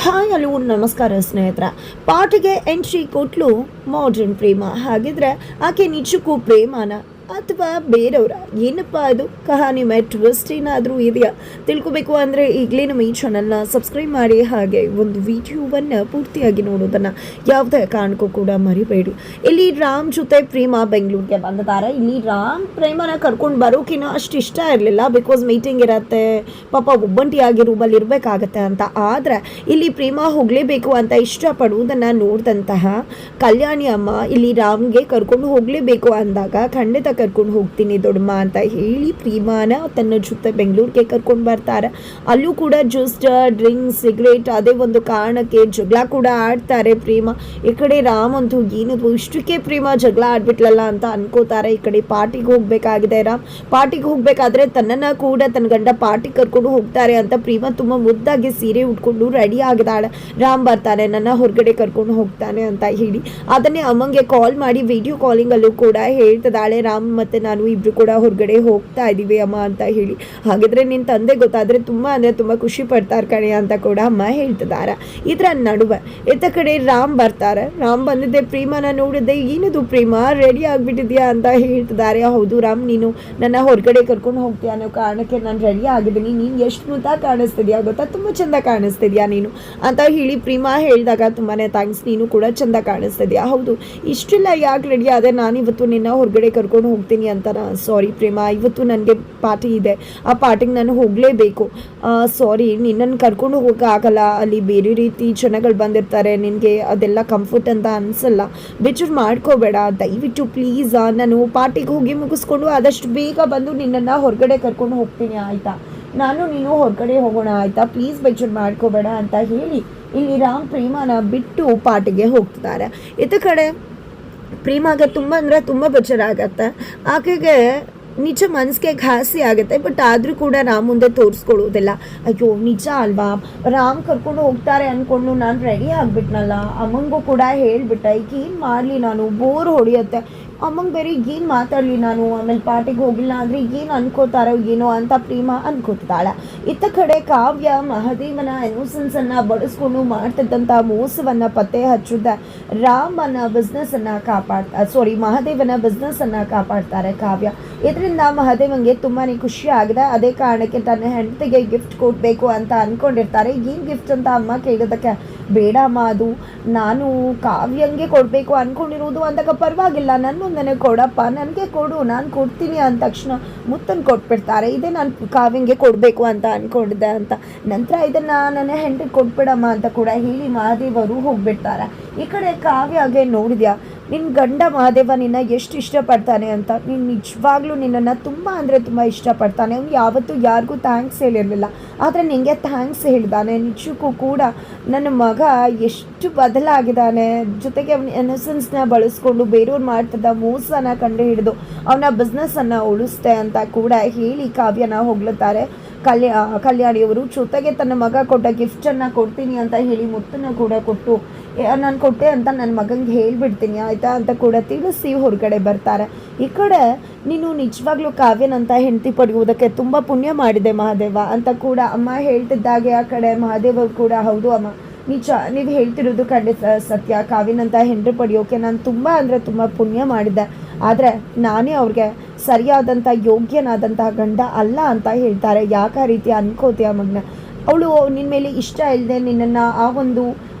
Hi hello ನಮಸ್ಕಾರ ಸ್ನೇಹಿತರ. ಪಾಟಿಗೆ entry ಕೊಟ್ಲು modern ಪ್ರೇಮ. ಹಾಗಿದ್ರೆ ಆಕೆ ನಿಜಕ್ಕೂ ಪ್ರೇಮನ ಅಥವಾ ಬೇರೆಯವರ? ಏನಪ್ಪ ಅದು ಕಹಾನಿ ಮೇಲೆ ಟ್ವಿಸ್ಟ್ ಏನಾದರೂ ಇದೆಯಾ? ತಿಳ್ಕೊಬೇಕು ಅಂದರೆ ಈಗಲೇ ನಮ್ಮ ಈ ಚಾನಲ್ನ ಸಬ್ಸ್ಕ್ರೈಬ್ ಮಾಡಿ, ಹಾಗೆ ಒಂದು ವಿಡಿಯೋವನ್ನು ಪೂರ್ತಿಯಾಗಿ ನೋಡೋದನ್ನು ಯಾವುದೇ ಕಾರಣಕ್ಕೂ ಕೂಡ ಮರಿಬೇಡಿ. ಇಲ್ಲಿ ರಾಮ್ ಜೊತೆ ಪ್ರೇಮ ಬೆಂಗಳೂರಿಗೆ ಬಂದಿದ್ದಾರೆ. ಇಲ್ಲಿ ರಾಮ್ ಪ್ರೇಮನ ಕರ್ಕೊಂಡು ಬರೋಕಿನ ಅಷ್ಟು ಇಷ್ಟ ಇರಲಿಲ್ಲ, ಬಿಕಾಸ್ ಮೀಟಿಂಗ್ ಇರತ್ತೆ, ಪಾಪ ಒಬ್ಬಂಟಿಯಾಗಿ ರೂಮಲ್ಲಿ ಇರಬೇಕಾಗತ್ತೆ ಅಂತ. ಆದರೆ ಇಲ್ಲಿ ಪ್ರೇಮ ಹೋಗಲೇಬೇಕು ಅಂತ ಇಷ್ಟಪಡುವುದನ್ನು ನೋಡಿದಂತಹ ಕಲ್ಯಾಣಿ ಅಮ್ಮ ಇಲ್ಲಿ ರಾಮ್ಗೆ ಕರ್ಕೊಂಡು ಹೋಗಲೇಬೇಕು ಅಂದಾಗ ಖಂಡಿತ ಕರ್ಕೊಂಡು ಹೋಗ್ತೀನಿ ದೊಡ್ಡಮ್ಮ ಅಂತ ಹೇಳಿ ಪ್ರೇಮಾನ ತನ್ನ ಜೊತೆ ಬೆಂಗಳೂರಿಗೆ ಕರ್ಕೊಂಡು ಬರ್ತಾರೆ. ಅಲ್ಲೂ ಕೂಡ ಜಸ್ಟ್ ಡ್ರಿಂಕ್ಸ್ ಸಿಗರೇಟ್ ಅದೇ ಒಂದು ಕಾರಣಕ್ಕೆ ಜಗಳ ಕೂಡ ಆಡ್ತಾರೆ ಪ್ರೇಮ. ಈ ಕಡೆ ರಾಮ್ ಅಂತೂ ಏನದು ಇಷ್ಟಕ್ಕೆ ಪ್ರೇಮ ಜಗಳ ಆಡ್ಬಿಟ್ಲಲ್ಲ ಅಂತ ಅನ್ಕೋತಾರೆ. ಈ ಕಡೆ ಪಾರ್ಟಿಗೆ ಹೋಗ್ಬೇಕಾಗಿದೆ ರಾಮ್. ಪಾರ್ಟಿಗೆ ಹೋಗ್ಬೇಕಾದ್ರೆ ತನ್ನನ್ನು ಕೂಡ ತನ್ನ ಗಂಡ ಪಾರ್ಟಿಗೆ ಕರ್ಕೊಂಡು ಹೋಗ್ತಾರೆ ಅಂತ ಪ್ರೇಮ ತುಂಬ ಮುದ್ದಾಗಿ ಸೀರೆ ಉಟ್ಕೊಂಡು ರೆಡಿ ಆಗಿದ್ದಾಳೆ. ರಾಮ್ ಬರ್ತಾನೆ, ನನ್ನ ಹೊರಗಡೆ ಕರ್ಕೊಂಡು ಹೋಗ್ತಾನೆ ಅಂತ ಹೇಳಿ ಅದನ್ನೇ ಅಮ್ಮಂಗೆ ಕಾಲ್ ಮಾಡಿ ವಿಡಿಯೋ ಕಾಲಿಂಗಲ್ಲೂ ಕೂಡ ಹೇಳ್ತಿದ್ದಾಳೆ, ರಾಮ್ ಮತ್ತು ನಾನು ಇಬ್ಬರು ಕೂಡ ಹೊರಗಡೆ ಹೋಗ್ತಾ ಇದ್ದೀವಿ ಅಮ್ಮ ಅಂತ ಹೇಳಿ. ಹಾಗಿದ್ರೆ ನಿನ್ನ ತಂದೆ ಗೊತ್ತಾದರೆ ತುಂಬ ಖುಷಿ ಪಡ್ತಾರೆ ಕಣೆ ಅಂತ ಕೂಡ ಅಮ್ಮ ಹೇಳ್ತಿದ್ದಾರೆ. ಇದರ ನಡುವೆ ಇತ್ತ ಕಡೆ ರಾಮ್ ಬರ್ತಾರೆ. ರಾಮ್ ಬಂದಿದ್ದೆ ಪ್ರೇಮನ ನೋಡಿದ್ದೆ, ಏನದು ಪ್ರೇಮ ರೆಡಿ ಆಗಿಬಿಟ್ಟಿದ್ಯಾ ಅಂತ ಹೇಳ್ತಿದ್ದಾರೆ. ಹೌದು ರಾಮ್, ನೀನು ನನ್ನ ಹೊರಗಡೆ ಕರ್ಕೊಂಡು ಹೋಗ್ತೀಯ ಅನ್ನೋ ಕಾರಣಕ್ಕೆ ನಾನು ರೆಡಿ ಆಗಿದ್ದೀನಿ. ನೀನು ಎಷ್ಟು ಮುದ್ದ ಕಾಣಿಸ್ತಿದ್ಯಾ ಗೊತ್ತಾ, ತುಂಬ ಚೆಂದ ಕಾಣಿಸ್ತಿದ್ಯಾ ನೀನು ಅಂತ ಹೇಳಿ ಪ್ರೇಮ ಹೇಳಿದಾಗ ತುಂಬಾ ಥ್ಯಾಂಕ್ಸ್, ನೀನು ಕೂಡ ಚೆಂದ ಕಾಣಿಸ್ತಿದ್ಯಾ. ಹೌದು, ಇಷ್ಟೆಲ್ಲ ಯಾಕೆ ರೆಡಿ ಆದರೆ ನಾನು ಇವತ್ತು ನಿನ್ನ ಹೊರಗಡೆ ಕರ್ಕೊಂಡು ಹೋಗ್ತೀನಿ ಅಂತ. ಸಾರಿ ಪ್ರೇಮ, ಇವತ್ತು ನನಗೆ ಪಾರ್ಟಿ ಇದೆ, ಆ ಪಾರ್ಟಿಗೆ ನಾನು ಹೋಗಲೇಬೇಕು. ಸಾರಿ, ನಿನ್ನನ್ನು ಕರ್ಕೊಂಡು ಹೋಗೋಕ್ಕಾಗಲ್ಲ, ಅಲ್ಲಿ ಬೇರೆ ರೀತಿ ಜನಗಳು ಬಂದಿರ್ತಾರೆ, ನಿನಗೆ ಅದೆಲ್ಲ ಕಂಫರ್ಟ್ ಅಂತ ಅನಿಸಲ್ಲ, ಬೇಜಾರು ಮಾಡ್ಕೋಬೇಡ ದಯವಿಟ್ಟು ಪ್ಲೀಸ್. ನಾನು ಪಾರ್ಟಿಗೆ ಹೋಗಿ ಮುಗಿಸ್ಕೊಂಡು ಆದಷ್ಟು ಬೇಗ ಬಂದು ನಿನ್ನನ್ನು ಹೊರಗಡೆ ಕರ್ಕೊಂಡು ಹೋಗ್ತೀನಿ ಆಯಿತಾ, ನಾನು ನೀನು ಹೊರಗಡೆ ಹೋಗೋಣ ಆಯಿತಾ, ಪ್ಲೀಸ್ ಬೇಜಾರು ಮಾಡ್ಕೋಬೇಡ ಅಂತ ಹೇಳಿ ಇಲ್ಲಿ ರಾಮ್ ಪ್ರೇಮನ ಬಿಟ್ಟು ಪಾರ್ಟಿಗೆ ಹೋಗ್ತಿದ್ದಾರೆ. ಇತ್ತ ಕಡೆ ಪ್ರೇಮಾಗೆ ತುಂಬ ಅಂದರೆ ತುಂಬ ಬೇಜಾರಾಗತ್ತೆ. ಆಕೆಗೆ ನಿಜ ಮನಸ್ಸಿಗೆ ಘಾಸಿ ಆಗುತ್ತೆ, ಬಟ್ ಆದರೂ ಕೂಡ ರಾಮ್ ಮುಂದೆ ತೋರಿಸ್ಕೊಳ್ಳೋದಿಲ್ಲ. ಅಯ್ಯೋ ನಿಜ ಅಲ್ವಾ, ರಾಮ್ ಕರ್ಕೊಂಡು ಹೋಗ್ತಾರೆ ಅಂದ್ಕೊಂಡು ನಾನು ರೆಡಿ ಆಗಿಬಿಟ್ನಲ್ಲ, ಅಮ್ಮಂಗೂ ಕೂಡ ಹೇಳಿಬಿಟ್ಟೆ, ಈಗ ಏನು ಮಾಡಲಿ, ನಾನು ಬೋರ್ ಹೊಡೆಯುತ್ತೆ, ಅಮ್ಮಂಗೆ ಬೇರೆ ಏನು ಮಾತಾಡಲಿ ನಾನು, ಆಮೇಲೆ ಪಾರ್ಟಿಗೆ ಹೋಗಿಲ್ಲ ಅಂದರೆ ಏನು ಅನ್ಕೋತಾರೋ ಏನೋ ಅಂತ ಪ್ರೇಮ ಅನ್ಕೋತಾಳೆ. ಇತ್ತ ಕಡೆ ಕಾವ್ಯ ಮಹಾದೇವನ ಇನ್ನೋಸೆನ್ಸನ್ನು ಬಡಿಸ್ಕೊಂಡು ಮಾಡ್ತಿದ್ದಂಥ ಮೋಸವನ್ನು ಪತ್ತೆ ಹಚ್ಚಿದ ರಾಮನ ಬಿಸ್ನೆಸ್ಸನ್ನು ಮಹಾದೇವನ ಬಿಸ್ನೆಸ್ಸನ್ನು ಕಾಪಾಡ್ತಾರೆ ಕಾವ್ಯ. ಇದರಿಂದ ಮಹಾದೇವನಿಗೆ ತುಂಬಾ ಖುಷಿ ಆಗಿದೆ. ಅದೇ ಕಾರಣಕ್ಕೆ ತನ್ನ ಹೆಂಡತಿಗೆ ಗಿಫ್ಟ್ ಕೊಡಬೇಕು ಅಂತ ಅಂದ್ಕೊಂಡಿರ್ತಾರೆ. ಏನು ಗಿಫ್ಟ್ ಅಂತ ಅಮ್ಮ ಕೇಳೋದಕ್ಕೆ, ಬೇಡಮ್ಮ ಅದು ನಾನು ಕಾವ್ಯಂಗೆ ಕೊಡಬೇಕು ಅಂದ್ಕೊಂಡಿರೋದು ಅಂದಾಗ ಪರವಾಗಿಲ್ಲ, ನನಗೆ ಕೊಡಪ್ಪ, ನನಗೆ ಕೊಡು, ನಾನು ಕೊಡ್ತೀನಿ ಅಂದ ತಕ್ಷಣ ಮುತ್ತನ್ನು ಕೊಟ್ಬಿಡ್ತಾರೆ. ಇದೇ ನಾನು ಕಾವ್ಯಂಗೆ ಕೊಡಬೇಕು ಅಂತ ಅಂದ್ಕೊಂಡಿದ್ದೆ ಅಂತ. ನಂತರ ಇದನ್ನು ನನ್ನ ಹೆಂಡತಿಗೆ ಕೊಟ್ಬಿಡಮ್ಮ ಅಂತ ಕೂಡ ಹೇಳಿ ಮಹಾದೇವರು ಹೋಗ್ಬಿಡ್ತಾರೆ. ಈ ಕಡೆ ಕಾವ್ಯಗೆ ನೋಡಿದ್ಯಾ, ನಿನ್ನ ಗಂಡ ಮಹಾದೇವ ನಿನ್ನ ಎಷ್ಟು ಇಷ್ಟಪಡ್ತಾನೆ ಅಂತ. ನೀನು ನಿಜವಾಗ್ಲೂ ನಿನ್ನನ್ನು ತುಂಬ ಅಂದರೆ ತುಂಬ ಇಷ್ಟಪಡ್ತಾನೆ. ಅವ್ನು ಯಾವತ್ತೂ ಯಾರಿಗೂ ಥ್ಯಾಂಕ್ಸ್ ಹೇಳಿರಲಿಲ್ಲ, ಆದರೆ ನಿನಗೆ ಥ್ಯಾಂಕ್ಸ್ ಹೇಳಿದಾನೆ. ನಿಜಕ್ಕೂ ಕೂಡ ನನ್ನ ಮಗ ಎಷ್ಟು ಬದಲಾಗಿದ್ದಾನೆ. ಜೊತೆಗೆ ಅವನ ಇನ್ನೋಸೆನ್ಸ್ನ ಬಳಸ್ಕೊಂಡು ಬೇರೆಯವ್ರು ಮಾಡ್ತಿದ್ದ ಮೋಸನ ಕಂಡು ಹಿಡಿದು ಅವನ ಬಿಸ್ನೆಸ್ಸನ್ನು ಉಳಿಸ್ತೆ ಅಂತ ಕೂಡ ಹೇಳಿ ಕಾವ್ಯನ ಹೊಗಳುತ್ತಾರೆ ಕಲ್ಯಾಣಿಯವರು. ಜೊತೆಗೆ ತನ್ನ ಮಗ ಕೊಟ್ಟ ಗಿಫ್ಟನ್ನು ಕೊಡ್ತೀನಿ ಅಂತ ಹೇಳಿ ಮುತ್ತನ್ನು ಕೂಡ ಕೊಟ್ಟು, ನಾನು ಕೊಟ್ಟೆ ಅಂತ ನನ್ನ ಮಗನಿಗೆ ಹೇಳ್ಬಿಡ್ತೀನಿ ಆಯಿತಾ ಅಂತ ಕೂಡ ತಿಳಿಸಿ ಹೊರಗಡೆ ಬರ್ತಾರೆ. ಈ ಕಡೆ ನೀನು ನಿಜವಾಗ್ಲೂ ಕಾವ್ಯನಂತ ಹೆಂಡತಿ ಪಡೆಯುವುದಕ್ಕೆ ತುಂಬ ಪುಣ್ಯ ಮಾಡಿದೆ ಮಹಾದೇವ ಅಂತ ಕೂಡ ಅಮ್ಮ ಹೇಳ್ತಿದ್ದಾಗೆ ಆ ಕಡೆ ಮಹಾದೇವ ಕೂಡ, ಹೌದು ಅಮ್ಮ ನಿಜ, ನೀವು ಹೇಳ್ತಿರೋದು ಖಂಡಿತ ಸತ್ಯ, ಕಾವ್ಯನಂತ ಹೆಂಡತಿ ಪಡೆಯೋಕೆ ನಾನು ತುಂಬ ಅಂದರೆ ತುಂಬ ಪುಣ್ಯ ಮಾಡಿದ್ದೆ, ಆದರೆ ನಾನೇ ಅವ್ರಿಗೆ ಸರಿಯಾದಂಥ ಯೋಗ್ಯನಾದಂತಹ ಗಂಡ ಅಲ್ಲ ಅಂತ ಹೇಳ್ತಾರೆ. ಯಾಕೆ ಆ ರೀತಿ ಅನ್ಕೋತೀಯ ಮಗನ, ಅವಳು ನಿನ್ನ ಮೇಲೆ ಇಷ್ಟ ಇಲ್ಲದೆ ನಿನ್ನನ್ನು ಆ ಒಂದು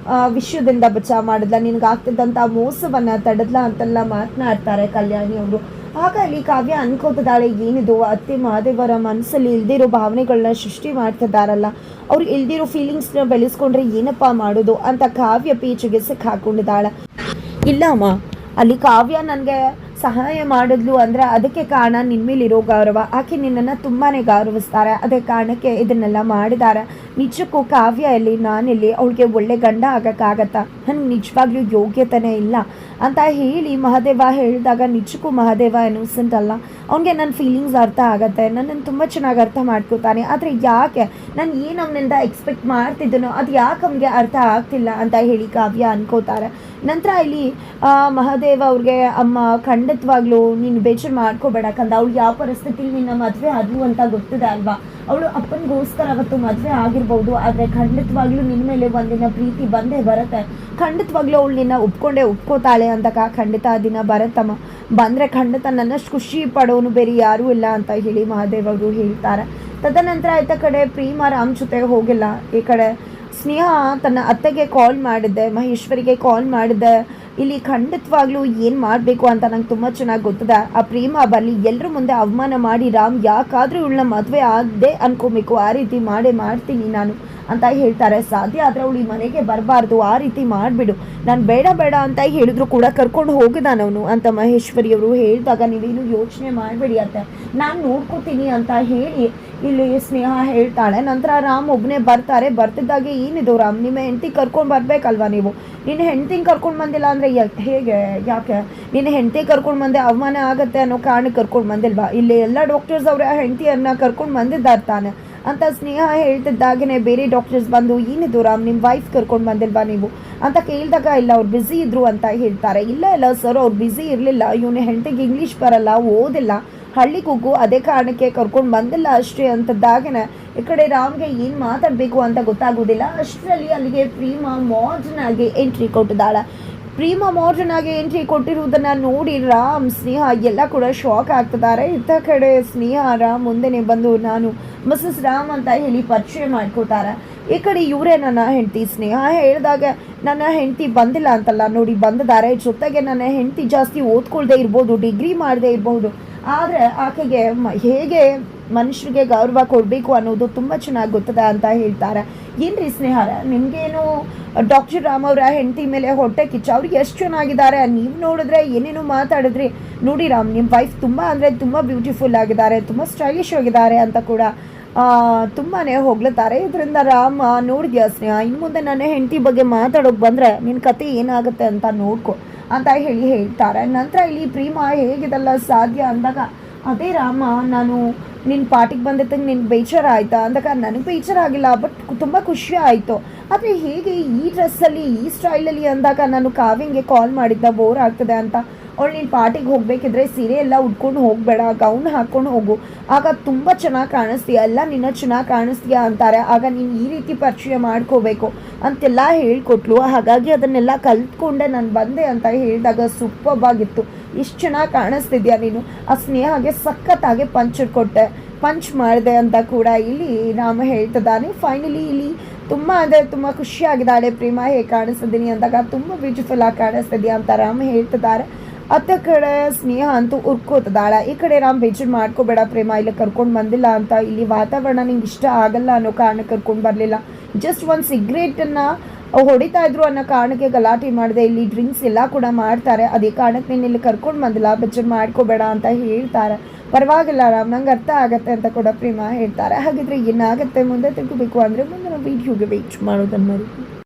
ವಿಷಯದಿಂದ ಬಚಾವ್ ಮಾಡಿದ್ಲ, ನಿನಗಾಗ್ತಿದ್ದಂಥ ಮೋಸವನ್ನು ತಡೆದ್ಲ ಅಂತೆಲ್ಲ ಮಾತನಾಡ್ತಾರೆ ಕಲ್ಯಾಣಿ ಅವರು. ಆಗ ಅಲ್ಲಿ ಕಾವ್ಯ ಅನ್ಕೋತಿದ್ದಾಳೆ, ಏನಿದು ಅತ್ತೆ ಮಹಾದೇವರ ಮನಸ್ಸಲ್ಲಿ ಇಲ್ದಿರೋ ಭಾವನೆಗಳನ್ನ ಸೃಷ್ಟಿ ಮಾಡ್ತಿದ್ದಾರಲ್ಲ, ಅವ್ರು ಇಲ್ದಿರೋ ಫೀಲಿಂಗ್ಸ್ನ ಬೆಳೆಸ್ಕೊಂಡ್ರೆ ಏನಪ್ಪ ಮಾಡೋದು ಅಂತ ಕಾವ್ಯ ಪೀಚಿಗೆ ಸಿಕ್ಕಾಕೊಂಡಿದ್ದಾಳೆ. ಇಲ್ಲ ಅಮ್ಮ, ಅಲ್ಲಿ ಕಾವ್ಯ ನನಗೆ ಸಹಾಯ ಮಾಡಿದ್ಲು ಅಂದರೆ ಅದಕ್ಕೆ ಕಾರಣ ನಿನ್ನ ಮೇಲಿರೋ ಗೌರವ, ಆಕೆ ನಿನ್ನನ್ನು ತುಂಬಾ ಗೌರವಿಸ್ತಾರೆ, ಅದೇ ಕಾರಣಕ್ಕೆ ಇದನ್ನೆಲ್ಲ ಮಾಡಿದ್ದಾರೆ. ನಿಜಕ್ಕೂ ಕಾವ್ಯ ಎಲ್ಲಿ, ನಾನೆಲ್ಲಿ, ಅವಳಿಗೆ ಒಳ್ಳೆ ಗಂಡ ಆಗೋಕ್ಕಾಗತ್ತಾ, ನನಗೆ ನಿಜವಾಗ್ಲೂ ಯೋಗ್ಯತೆನೇ ಇಲ್ಲ ಅಂತ ಹೇಳಿ ಮಹಾದೇವ ಹೇಳಿದಾಗ, ನಿಜಕ್ಕೂ ಮಹಾದೇವ ಇನ್ನೋಸೆಂಟ್ ಅಲ್ಲ, ಅವನಿಗೆ ನನ್ನ ಫೀಲಿಂಗ್ಸ್ ಅರ್ಥ ಆಗುತ್ತೆ, ನನ್ನನ್ನು ತುಂಬ ಚೆನ್ನಾಗಿ ಅರ್ಥ ಮಾಡ್ಕೋತಾನೆ, ಆದರೆ ಯಾಕೆ ನಾನು ಏನು ಅವನಿಂದ ಎಕ್ಸ್ಪೆಕ್ಟ್ ಮಾಡ್ತಿದ್ದನೋ ಅದು ಯಾಕೆ ಅವನಿಗೆ ಅರ್ಥ ಆಗ್ತಿಲ್ಲ ಅಂತ ಹೇಳಿ ಕಾವ್ಯ ಅನ್ಕೋತಾರೆ. ನಂತರ ಇಲ್ಲಿ ಮಹಾದೇವ ಅವ್ರಿಗೆ, ಅಮ್ಮ ಖಂಡಿತವಾಗ್ಲೂ ನೀನು ಬೇಜಾರು ಮಾಡ್ಕೋಬೇಡ ಅವಳು ಯಾವ ಪರಿಸ್ಥಿತಿಲಿ ನಿನ್ನ ಮದುವೆ ಆದ್ಲು ಅಂತ ಗೊತ್ತಿದೆ ಅಲ್ವಾ, ಅವಳು ಅಪ್ಪನಿಗೋಸ್ಕರ ಅವತ್ತು ಮದುವೆ ಆಗಿರ್ಬೋದು ಇರ್ಬೋದು, ಆದರೆ ಖಂಡಿತವಾಗ್ಲೂ ನಿನ್ನ ಮೇಲೆ ಒಂದಿನ ಪ್ರೀತಿ ಬಂದೇ ಬರುತ್ತೆ. ಖಂಡಿತವಾಗ್ಲೂ ಅವಳು ನಿನ್ನ ಒಪ್ಕೋತಾಳೆ ಅಂದಾಗ ಖಂಡಿತ ಆ ದಿನ ಬರುತ್ತಮ್ಮ. ಬಂದರೆ ಖಂಡಿತ ನನ್ನಷ್ಟು ಖುಷಿ ಪಡೋನು ಬೇರೆ ಯಾರೂ ಇಲ್ಲ ಅಂತ ಹೇಳಿ ಮಹಾದೇವ್ ಅವರು ಹೇಳ್ತಾರೆ. ತದನಂತರ ಆಯ್ತ ಕಡೆ ಪ್ರೀಮಾ ರಾಮ್ ಜೊತೆಗೆ ಹೋಗಿಲ್ಲ. ಈ ಕಡೆ ಸ್ನೇಹ ತನ್ನ ಅತ್ತೆಗೆ ಕಾಲ್ ಮಾಡಿದ್ದೆ, ಮಹೇಶ್ವರಿಗೆ ಕಾಲ್ ಮಾಡಿದ್ದೆ. ಇಲ್ಲಿ ಖಂಡಿತವಾಗ್ಲೂ ಏನು ಮಾಡಬೇಕು ಅಂತ ನಂಗೆ ತುಂಬ ಚೆನ್ನಾಗಿ ಗೊತ್ತಿದೆ. ಆ ಪ್ರೇಮ ಬರಲಿ, ಎಲ್ಲರ ಮುಂದೆ ಅವಮಾನ ಮಾಡಿ ರಾಮ್ ಯಾಕಾದರೂ ಇವಳನ್ನ ಮದುವೆ ಆಗದೆ ಅನ್ಕೋಬೇಕು, ಆ ರೀತಿ ಮಾಡ್ತೀನಿ ನಾನು ಅಂತ ಹೇಳ್ತಾರೆ. ಸಾಧ್ಯ ಆದರೆ ಅವಳು ಈ ಮನೆಗೆ ಬರಬಾರ್ದು, ಆ ರೀತಿ ಮಾಡಿಬಿಡು, ನಾನು ಬೇಡ ಅಂತ ಹೇಳಿದ್ರು ಕೂಡ ಕರ್ಕೊಂಡು ಹೋಗಿದ್ದಾನವನು ಅಂತ ಮಹೇಶ್ವರಿಯವರು ಹೇಳಿದಾಗ ನೀವೇನು ಯೋಚನೆ ಮಾಡಬೇಡಿ ಅತ್ತೆ, ನಾನು ನೋಡ್ಕೋತೀನಿ ಅಂತ ಹೇಳಿ ಇಲ್ಲಿ ಸ್ನೇಹ ಹೇಳ್ತಾಳೆ. ನಂತರ ರಾಮ್ ಒಬ್ಬನೇ ಬರ್ತಿದ್ದಾಗೆ ಏನಿದು ರಾಮ್, ನಿಮ್ಮ ಹೆಂಡತಿ ಕರ್ಕೊಂಡು ಬರಬೇಕಲ್ವಾ ನೀವು, ನಿನ್ನ ಹೆಂಡತಿನ ಕರ್ಕೊಂಡು ಬಂದಿಲ್ಲ ಅಂದರೆ ಹೇಗೆ, ಯಾಕೆ ನಿನ್ನ ಹೆಂಡತಿ ಕರ್ಕೊಂಡು ಬಂದೆ ಅವಮಾನ ಆಗುತ್ತೆ ಅನ್ನೋ ಕಾರಣಕ್ಕೆ ಕರ್ಕೊಂಡು ಬಂದಿಲ್ವಾ, ಇಲ್ಲಿ ಎಲ್ಲ ಡಾಕ್ಟರ್ಸ್ ಅವರ ಹೆಂಡತಿಯನ್ನ ಕರ್ಕೊಂಡು ಬಂದಿದ್ದಾರೆ ತಾನೆ ಅಂತ ಸ್ನೇಹ ಹೇಳ್ತಿದ್ದಾಗೇ ಬೇರೆ ಡಾಕ್ಟರ್ಸ್ ಬಂದು ಏನಿದು ರಾಮ್, ನಿಮ್ಮ ವೈಫ್ ಕರ್ಕೊಂಡು ಬಂದಿಲ್ವಾ ನೀವು ಅಂತ ಕೇಳಿದಾಗ ಇಲ್ಲ ಅವ್ರು ಬ್ಯುಸಿ ಇದ್ರು ಅಂತ ಹೇಳ್ತಾರೆ. ಇಲ್ಲ ಸರ್, ಅವ್ರು ಬ್ಯುಸಿ ಇರಲಿಲ್ಲ, ಇವನ ಹೆಂಡತಿಗೆ ಇಂಗ್ಲೀಷ್ ಬರಲ್ಲ, ಓದಿಲ್ಲ, ಹಳ್ಳಿಗೆ ಹೋಗು, ಅದೇ ಕಾರಣಕ್ಕೆ ಕರ್ಕೊಂಡು ಬಂದಿಲ್ಲ ಅಷ್ಟೇ ಅಂತದ್ದಾಗನೆ ಈ ಕಡೆ ರಾಮ್ಗೆ ಏನು ಮಾತಾಡಬೇಕು ಅಂತ ಗೊತ್ತಾಗೋದಿಲ್ಲ. ಅಷ್ಟರಲ್ಲಿ ಅಲ್ಲಿಗೆ ಪ್ರೀಮಾ ಮಾಡರ್ನ್ ಆಗಿ ಎಂಟ್ರಿ ಕೊಟ್ಟಿದ್ದಾಳೆ. ಪ್ರೀಮಾ ಮಾಡರ್ನ್ ಆಗಿ ಎಂಟ್ರಿ ಕೊಟ್ಟಿರುವುದನ್ನು ನೋಡಿ ರಾಮ್ ಸ್ನೇಹ ಎಲ್ಲ ಕೂಡ ಶಾಕ್ ಆಗ್ತಿದ್ದಾರೆ. ಇತ್ತ ಕಡೆ ಸ್ನೇಹ ರಾಮ್ ಮುಂದೆನೆ ಬಂದು ನಾನು ಮಿಸಸ್ ರಾಮ್ ಅಂತ ಹೇಳಿ ಪರಿಚಯ ಮಾಡ್ಕೋತಾರೆ. ಈ ಕಡೆ ಇವರೇ ನನ್ನ ಹೆಂಡತಿ ಸ್ನೇಹ ಹೇಳಿದಾಗ ನನ್ನ ಹೆಂಡತಿ ಬಂದಿಲ್ಲ ಅಂತಲ್ಲ ನೋಡಿ, ಬಂದಿದ್ದಾರೆ. ಜೊತೆಗೆ ನನ್ನ ಹೆಂಡತಿ ಜಾಸ್ತಿ ಓದ್ಕೊಳ್ದೇ ಇರ್ಬೋದು, ಡಿಗ್ರಿ ಮಾಡದೇ ಇರ್ಬೋದು, ಆದರೆ ಆಕೆಗೆ ಹೇಗೆ ಮನುಷ್ಯರಿಗೆ ಗೌರವ ಕೊಡಬೇಕು ಅನ್ನೋದು ತುಂಬ ಚೆನ್ನಾಗಿ ಗೊತ್ತದೆ ಅಂತ ಹೇಳ್ತಾರೆ. ಏನ್ರಿ ಸ್ನೇಹಾರ, ನಿಮಗೇನು ಡಾಕ್ಟರ್ ರಾಮ್ ಅವರ ಹೆಂಡತಿ ಮೇಲೆ ಹೊಟ್ಟೆ ಕಿಚ್ಚ, ಅವ್ರಿಗೆ ಎಷ್ಟು ಚೆನ್ನಾಗಿದ್ದಾರೆ, ನೀವು ನೋಡಿದ್ರೆ ಏನೇನು ಮಾತಾಡಿದ್ರಿ. ನೋಡಿ ರಾಮ್, ನಿಮ್ಮ ವೈಫ್ ತುಂಬ ಅಂದರೆ ತುಂಬ ಬ್ಯೂಟಿಫುಲ್ ಆಗಿದ್ದಾರೆ, ತುಂಬ ಸ್ಟೈಲಿಶ್ ಆಗಿದ್ದಾರೆ ಅಂತ ಕೂಡ ತುಂಬಾ ಹೊಗಳುತ್ತಾರೆ. ಇದರಿಂದ ರಾಮ ನೋಡಿದ್ಯಾ ಸ್ನೇಹ, ಇನ್ನು ಮುಂದೆ ನನ್ನ ಹೆಂಡತಿ ಬಗ್ಗೆ ಮಾತಾಡೋಕೆ ಬಂದರೆ ನಿನ್ನ ಕತೆ ಏನಾಗುತ್ತೆ ಅಂತ ನೋಡ್ಕೊ ಅಂತ ಹೇಳ್ತಾರೆ. ನಂತರ ಇಲ್ಲಿ ಪ್ರೀಮಾ ಹೇಗಿದೆಲ್ಲ ಸಾಧ್ಯ ಅಂದಾಗ ಅದೇ ರಾಮ, ನಾನು ನಿನ್ನ ಪಾರ್ಟಿಗೆ ಬಂದಿದ್ದಕ್ಕೆ ನಿನ್ಗೆ ಬೇಜಾರು ಆಯಿತಾ ಅಂದಾಗ ನನಗೆ ಬೇಜಾರಾಗಿಲ್ಲ, ಬಟ್ ತುಂಬ ಖುಷಿ ಆಯಿತು. ಆದರೆ ಹೇಗೆ ಈ ಡ್ರೆಸ್ಸಲ್ಲಿ ಈ ಸ್ಟೈಲಲ್ಲಿ ಅಂದಾಗ ನಾನು ಕಾವ್ಯಂಗೆ ಕಾಲ್ ಮಾಡಿದ್ದ ಬೋರ್ ಆಗ್ತದೆ ಅಂತ. ಅವಳು ನೀನು ಪಾರ್ಟಿಗೆ ಹೋಗಬೇಕಿದ್ರೆ ಸೀರೆ ಎಲ್ಲ ಉಟ್ಕೊಂಡು ಹೋಗಬೇಡ, ಗೌನ್ ಹಾಕ್ಕೊಂಡು ಹೋಗು, ಆಗ ತುಂಬ ಚೆನ್ನಾಗಿ ಕಾಣಿಸ್ತೀಯ, ಎಲ್ಲ ನಿನ್ನ ಚೆನ್ನಾಗಿ ಕಾಣಿಸ್ತೀಯ ಅಂತಾರೆ. ಆಗ ನೀನು ಈ ರೀತಿ ಪರಿಚಯ ಮಾಡ್ಕೋಬೇಕು ಅಂತೆಲ್ಲ ಹೇಳ್ಕೊಟ್ಲು. ಹಾಗಾಗಿ ಅದನ್ನೆಲ್ಲ ಕಲ್ತ್ಕೊಂಡೆ ನಾನು ಬಂದೆ ಅಂತ ಹೇಳಿದಾಗ ಸೂಪರ್ಬ್ ಆಗಿತ್ತು, ಇಷ್ಟು ಚೆನ್ನಾಗಿ ಕಾಣಿಸ್ತಿದ್ಯಾ ನೀನು. ಆ ಸ್ನೇಹಗೆ ಸಖತ್ತಾಗಿ ಪಂಚ್ ಮಾಡಿದೆ ಅಂತ ಕೂಡ ಇಲ್ಲಿ ರಾಮ ಹೇಳ್ತಿದ್ದಾನೆ. ಫೈನಲಿ ಇಲ್ಲಿ ತುಂಬ ಅಂದರೆ ತುಂಬ ಖುಷಿಯಾಗಿದ್ದಾಳೆ ಪ್ರೇಮ, ಹೇಗೆ ಕಾಣಿಸ್ತಿದ್ದೀನಿ ಅಂದಾಗ ತುಂಬ ಬ್ಯೂಟಿಫುಲ್ ಆಗಿ ಕಾಣಿಸ್ತಿದ್ಯಾ ಅಂತ ರಾಮ ಹೇಳ್ತಿದ್ದಾರೆ. ಅತ್ತ ಕಡೆ ಸ್ನೇಹ ಅಂತೂ ಉರ್ಕೋತದಾಳ. ಈ ಕಡೆ ರಾಮ್ ಬೇಜಾರು ಮಾಡ್ಕೋಬೇಡ ಪ್ರೇಮ, ಇಲ್ಲಿ ಕರ್ಕೊಂಡು ಬಂದಿಲ್ಲ ಅಂತ, ಇಲ್ಲಿ ವಾತಾವರಣ ನಿಂಗೆ ಇಷ್ಟ ಆಗಲ್ಲ ಅನ್ನೋ ಕಾರಣಕ್ಕೆ ಕರ್ಕೊಂಡು ಬರಲಿಲ್ಲ, ಜಸ್ಟ್ ಒಂದು ಸಿಗ್ರೇಟನ್ನು ಹೊಡಿತಾ ಇದ್ರು ಅನ್ನೋ ಕಾರಣಕ್ಕೆ ಗಲಾಟೆ ಮಾಡಿದೆ. ಇಲ್ಲಿ ಡ್ರಿಂಕ್ಸ್ ಎಲ್ಲ ಕೂಡ ಮಾಡ್ತಾರೆ, ಅದೇ ಕಾರಣಕ್ಕೆ ನೀನು ಇಲ್ಲಿ ಕರ್ಕೊಂಡು ಬಂದಿಲ್ಲ, ಬೇಜಾರು ಮಾಡ್ಕೋಬೇಡ ಅಂತ ಹೇಳ್ತಾರೆ. ಪರವಾಗಿಲ್ಲ ರಾಮ್, ನಂಗೆ ಅರ್ಥ ಆಗತ್ತೆ ಅಂತ ಕೂಡ ಪ್ರೇಮ ಹೇಳ್ತಾರೆ. ಹಾಗಿದ್ರೆ ಏನಾಗುತ್ತೆ ಮುಂದೆ ತಿಳ್ಕೋಬೇಕು ಅಂದರೆ ಮುಂದಿನ ವೀಡಿಯೋಗೆ ವೇಟ್ ಮಾಡೋದನ್ನು ಮರಿಬೇಡಿ.